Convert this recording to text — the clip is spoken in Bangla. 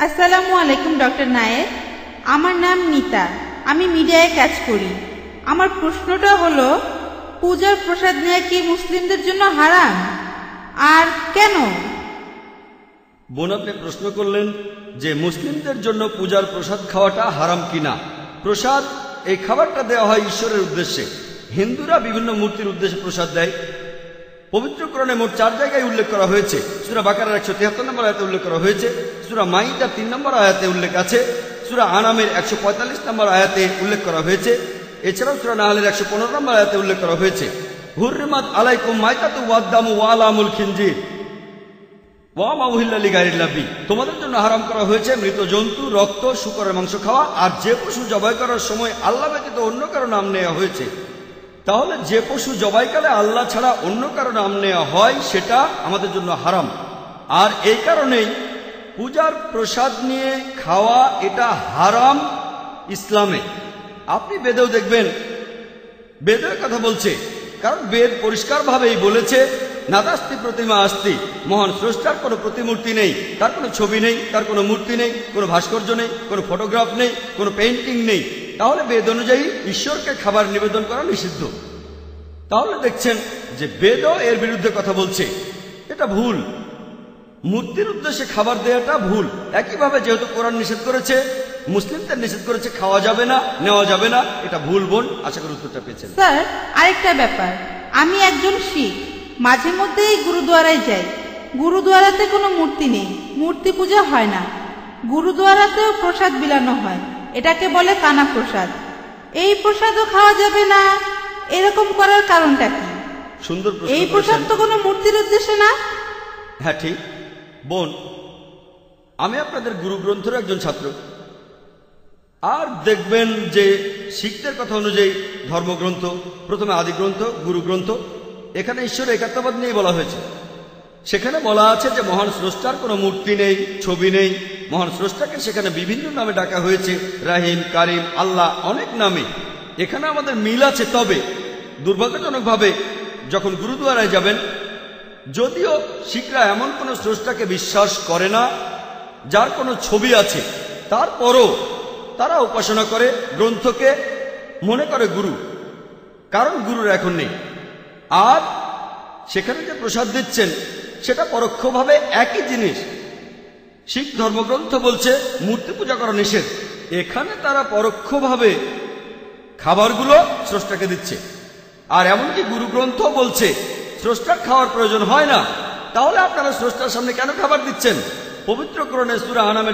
আসসালামু আলাইকুম ডক্টর নায়েক। আমার নাম নিতা, আমি মিডিয়ায় কাজ করি। আমার প্রশ্নটা হলো, পূজার প্রসাদ নেওয়া কি মুসলিমদের জন্য হারাম, আর কেন? বোন, আপনি প্রশ্ন করলেন যে মুসলিমদের জন্য পূজার প্রসাদ খাওয়াটা হারাম কিনা। প্রসাদ, এই খাবারটা দেওয়া হয় ঈশ্বরের উদ্দেশ্যে। হিন্দুরা বিভিন্ন মূর্তির উদ্দেশ্যে প্রসাদ দেয়। পবিত্র কোরআনে মোট 4 জায়গায় উল্লেখ করা হয়েছে। সূরা বাকারার 173 নম্বর আয়াতে উল্লেখ করা হয়েছে, সূরা মাইদার 3 নম্বর আয়াতে উল্লেখ আছে, সূরা আনামের 145 নম্বর আয়াতে উল্লেখ করা হয়েছে, এছাড়াও সূরা নাহলের 115 নম্বর আয়াতে উল্লেখ করা হয়েছে, হুররিমাত আলাইকুম মাইতাতু ওয়াদ-দামু ওয়া লাহমুল খিনজির ওয়া মা উহিল্লা লিগাইরিল্লাহ বিহি। তোমাদের জন্য হারাম করা হয়েছে মৃত জন্তু, রক্ত, শূকরের মাংস খাওয়া, আর যে পশু জবাই করার সময় আল্লাহ ব্যতীত অন্য কারো নাম নেওয়া হয়েছে। তাহলে যে পশু জবাইকালে আল্লাহ ছাড়া অন্য কারো নাম নেওয়া হয় সেটা আমাদের জন্য হারাম। আর এই কারণেই পূজার প্রসাদ নিয়ে খাওয়া এটা হারাম ইসলামে। আপনি বেদেও দেখবেন, বেদের কথা বলছে, কারণ বেদ পরিষ্কারভাবেই বলেছে নাদাস্তি প্রতিমা আস্তি, মহান স্রষ্টার কোনো প্রতিমূর্তি নেই, তার কোনো ছবি নেই, তার কোনো মূর্তি নেই, কোনো ভাস্কর্য নেই, কোনো ফটোগ্রাফ নেই, কোনো পেইন্টিং নেই। তাহলে বেদ অনুযায়ী ঈশ্বরকে খাবার নিবেদন করা নিষিদ্ধ। তাহলে দেখছেন যে বেদও এর বিরুদ্ধে কথা বলছে, এটা ভুল। মূর্তির উদ্দেশ্যে খাবার দেওয়াটা ভুল। একইভাবে যেহেতু কোরআন নিষেধ করেছে, মুসলিমদের নিষেধ করেছে খাওয়া যাবে না, নেওয়া যাবে না, এটা ভুল বোন। আশা করি উত্তরটা পেয়েছেন। স্যার, আরেকটা ব্যাপার, আমি একজন শিখ, মাঝে মধ্যেই গুরুদুয়ারায় যাই। গুরুদুয়ারাতে কোনো মূর্তি নেই, মূর্তি পূজা হয় না। গুরুদুয়ারাতেও প্রসাদ বিলানো হয়, এটাকে বলে কানা প্রসাদ। এই প্রসাদও খাওয়া যাবে না, এরকম করার কারণটা কি? সুন্দর প্রশ্ন। এই প্রসাদ তো কোনো মূর্তির উদ্দেশ্যে না। হ্যাঁ ঠিক বোন, আমি আপনাদের গুরু গ্রন্থের একজন ছাত্র। আর দেখবেন যে শিখদের কথা অনুযায়ী ধর্মগ্রন্থ, প্রথমে আদি গ্রন্থ, গুরু গ্রন্থ, এখানে ঈশ্বরের একাত্মবাদ নিয়ে বলা হয়েছে। সেখানে বলা আছে যে মহান স্রষ্টার কোনো মূর্তি নেই, ছবি নেই। মহান স্রষ্টাকে সেখানে বিভিন্ন নামে ডাকা হয়েছে, রাহিম, কারিম, আল্লাহ, অনেক নামে। এখানে আমাদের মিল আছে। তবে দুর্ভাগ্যজনকভাবে যখন গুরুদুয়ারায় যাবেন, যদিও শিখরা এমন কোনো স্রষ্টাকে বিশ্বাস করে না যার কোনো ছবি আছে, তারপরও তারা উপাসনা করে গ্রন্থকে, মনে করে গুরু, কারণ গুরুর এখন নেই। আর সেখানে যে প্রসাদ দিচ্ছেন সেটা পরোক্ষভাবে একই জিনিস। শিখ ধর্মগ্রন্থ বলছে মূর্তি পূজা করা নিষেধ, এখানে তারা পরোক্ষভাবে খাবারগুলো স্রষ্টাকে দিচ্ছে। আর এমনকি গুরু গ্রন্থ বলছে স্রষ্টার খাওয়ার প্রয়োজন হয় না। তাহলে আপনারা স্রষ্টার সামনে কেন খাবার দিচ্ছেন? পবিত্র কোরআনে সূরা আনামের